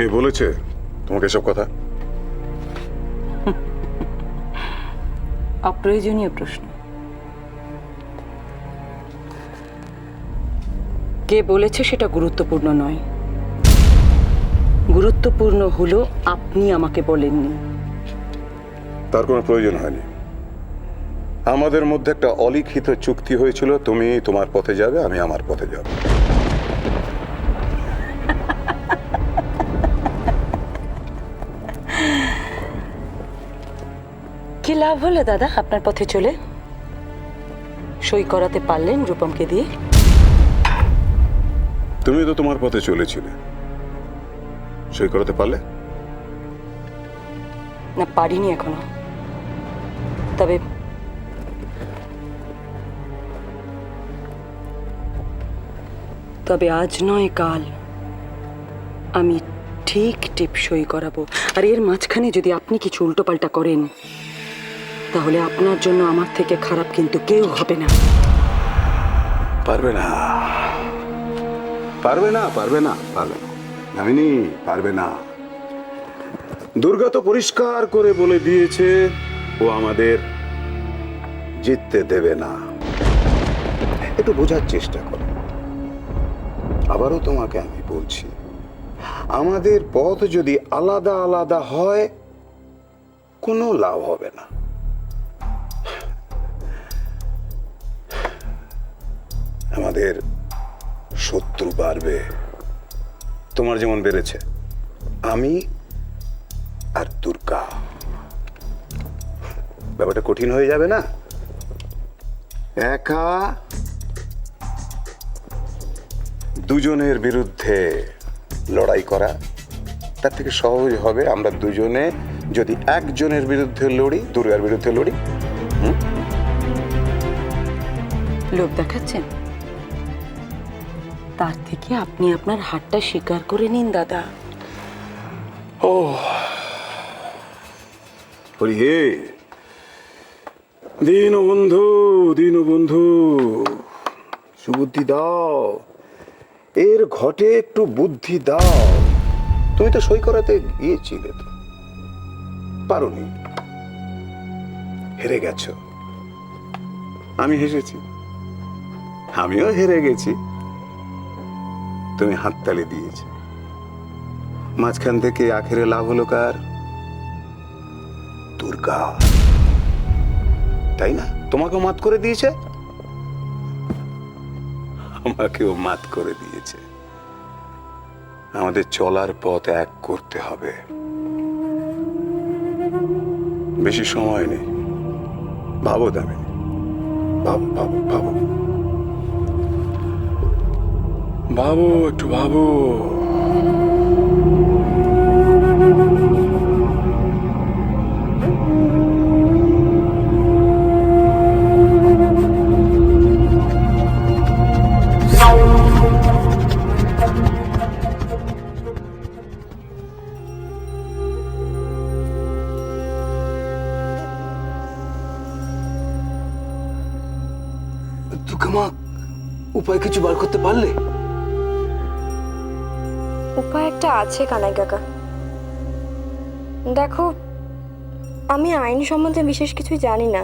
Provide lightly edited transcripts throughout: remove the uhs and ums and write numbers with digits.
কে বলেছে তোমাকে এসব কথা? অপ্রয়োজনীয় প্রশ্ন। কে বলেছে সেটা গুরুত্বপূর্ণ নয়, গুরুত্বপূর্ণ হলো আপনি আমাকে বলেননি। তার কোনো প্রয়োজন হয়নি। আমাদের মধ্যে একটা অলিখিত চুক্তি হয়েছিল, তুমি তোমার পথে যাবে, আমি আমার পথে যাব। কি লাভ হলো দাদা আপনার পথে চলে? সই করাতে পারলেন রূপমকে দিয়ে? তুমি তো তোমার পথে চলেছিলে, সই করাতে পারলে না? পারিনি এখনো। তবে তবে আজ নয় কাল আমি ঠিক টিপসই করাবো। আর এর মাঝখানে যদি আপনি কিছু উল্টোপাল্টা করেন তাহলে আপনার জন্য আমার থেকে খারাপ কিন্তু কেউ হবে না। পারবে না, পারবে না, পারবে না, পারবে না দামিনী, পারবে না। দুর্গা তো পরিষ্কার করে বলে দিয়েছে ও আমাদের জিততে দেবে না। একটু বোঝার চেষ্টা করো। আবারও তোমাকে আমি বলছি, আমাদের পথ যদি আলাদা আলাদা হয় কোনো লাভ হবে না। আমাদের শত্রু বাড়বে, তোমার যেমন বেড়েছে। আমি আর দুর্গা, ব্যাপারটা কঠিন হয়ে যাবে না? একা দুজনের বিরুদ্ধে লড়াই করা তার থেকে সহজ হবে আমরা দুজনে যদি একজনের বিরুদ্ধে লড়ি, দুর্গার বিরুদ্ধে লড়ি। লোক দেখাচ্ছেন? তার থেকে আপনি আপনার হাতটা স্বীকার করে নিন দাদা। ও হরি হে, দীনবন্ধু, দীনবন্ধু, সুবুদ্ধি দাও, এর ঘটে একটু বুদ্ধি দাও। তুমি তো সই করাতে গিয়েছিলে, তো পারোনি, হেরে গেছো। আমি হেসেছি, আমিও হেরে গেছি। তুমি হাততালি দিয়েছে, মাঝখান থেকে আখেরে লাভ হলো কার? দুর্গা, তাই না? তোমাকেও মাত করে দিয়েছে, আমাকেও মাত করে দিয়েছে। আমাদের চলার পথ এক করতে হবে, বেশি সময় নেই। ভাবো দামিনী, ভাবো ভাবো ভাবো ভাবো, একটু ভাবো। মা, উপায় কিছু বার করতে পারলে? উপায় একটা আছে কানাই কাকা। দেখো, আমি আইন সম্বন্ধে বিশেষ কিছুই জানি না,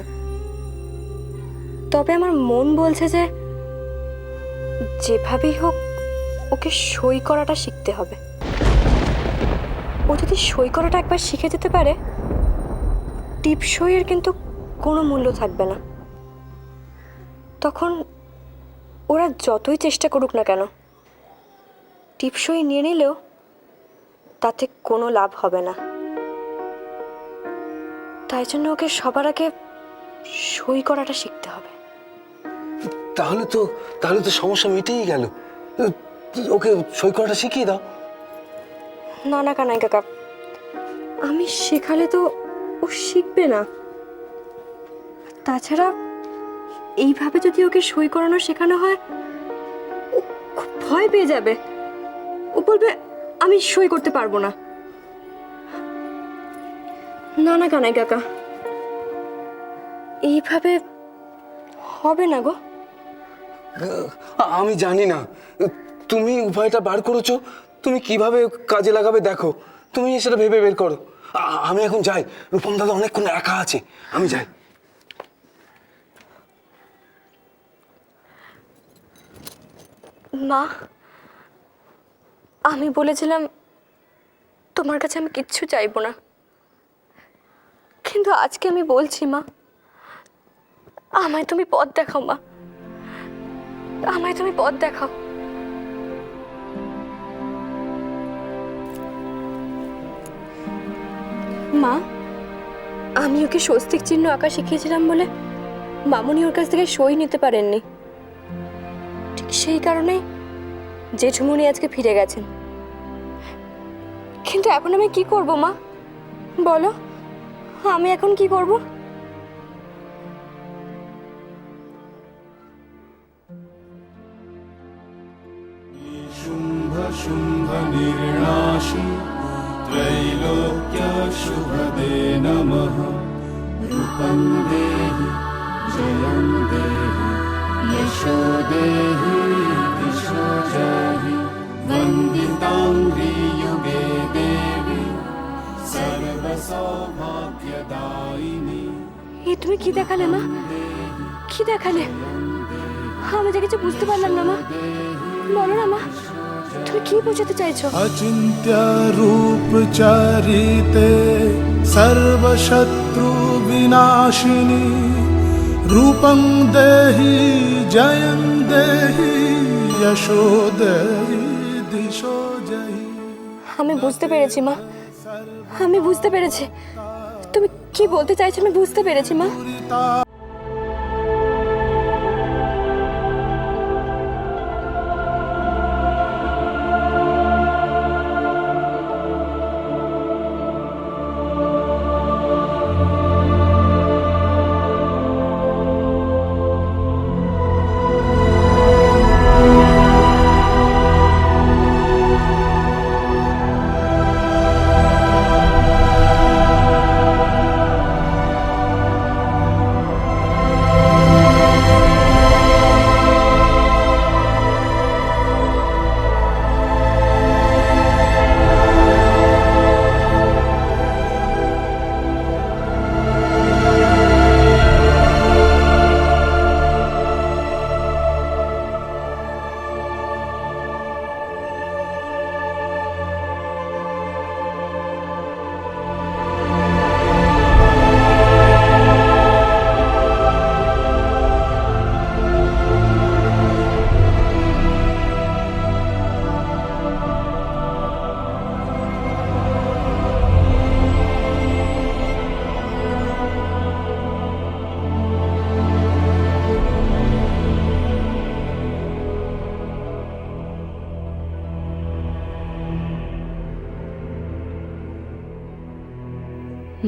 তবে আমার মন বলছে যে যেভাবেই হোক ওকে সই করাটা শিখতে হবে। ও যদি সই করাটা একবার শিখে যেতে পারে, টিপসইয়ের কিন্তু কোনো মূল্য থাকবে না। তখন ওরা যতই চেষ্টা করুক না কেন, টিপসই নিয়ে নিলেও তাতে কোনো লাভ হবে না। তাই জন্য ওকে সবার আগে সই করাটা শিখতে হবে। তাহলে তো সমস্যা মিটেই গেল। ওকে সই করাটা শিখিয়ে দাও। না না কানাই কাকা, আমি শেখালে তো ও শিখবে না। তাছাড়া এইভাবে যদি ওকে সই করানো শেখানো হয়, ও খুব ভয় পেয়ে যাবে। ও বলবে আমি সই করতে পারবো না। না না কানাই কাকা, এইভাবে হবে না গো। আমি জানি না, তুমি উপায়টা বার করেছো, তুমি কিভাবে কাজে লাগাবে দেখো, তুমি সেটা ভেবে বের করো। আমি এখন যাই, রূপম দাদা অনেকক্ষণ একা আছে, আমি যাই। মা, আমি বলেছিলাম তোমার কাছে আমি কিচ্ছু চাইবো না, কিন্তু আজকে আমি বলছি মা, আমায় তুমি পথ দেখাও মা, আমায় তুমি পথ দেখাও। মা, আমি ওকে স্বস্তিক চিহ্ন আঁকা শিখিয়েছিলাম বলে মামুনি ওর কাছ থেকে সই নিতে পারেননি, ঠিক সেই কারণেই জেঠুমনি আজকে ফিরে গেছেন। কিন্তু এখন আমি কি করব মা, বলো, আমি এখন কি করব? शुम्भ शुम्भ निर्णाशि त्रैलोक्य शुभदे नमः। रूपं देहि जयं देहि यशो देहि दिशो जहि। वन्दिताङ्घ्रियुगे देवी सर्वसौभाग्यदायिनी। এ তুমি কি দেখালে মা, কি দেখালে? আমি যা কিছু বুঝতে পারলাম না মা, বলো না মা, তুমি কি বোঝাতে চাইছো? अचिन्त्य रूप चरिते सर्वशत्रु विनाशिनी। रूपं देहि जयं देहि यशो देहि दिशो जहि। আমি বুঝতে পেরেছি মা, আমি বুঝতে পেরেছি তুমি কি বলতে চাইছো, আমি বুঝতে পেরেছি মা।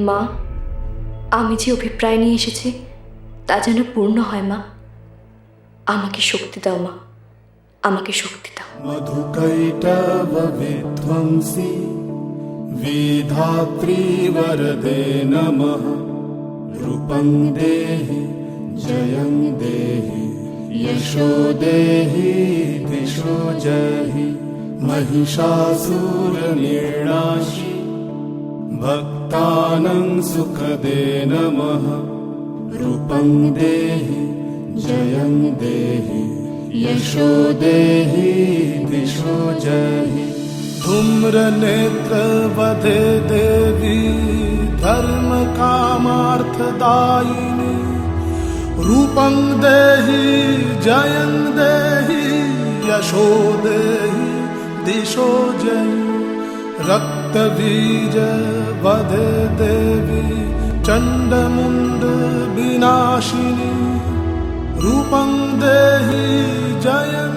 মা, আমি যে অভিপ্রায় নিয়ে এসেছি তা যেন পূর্ণ হয় মা, আমাকে শক্তি দাও মা, আমাকে শক্তি দাও। मधुकैटव विध्वंसी विधात्री वरदे नमः। रूपं देहि जयं देहि यशो देहि दिशो जहि। महिषासुरनिर्णाशि भक्तानां सुखदे नमः। रूपं देहि जयं देहि यशो देहि दिशो जहि। धूम्रनेत्रवधे देवी धर्म कामार्थदायिनी। रूपं देहि जयं देहि यशो देहि दिशो जहि। रक्तबीज वधे देवी चण्डमुण्ड विनाशिनी। रूपं देहि जयं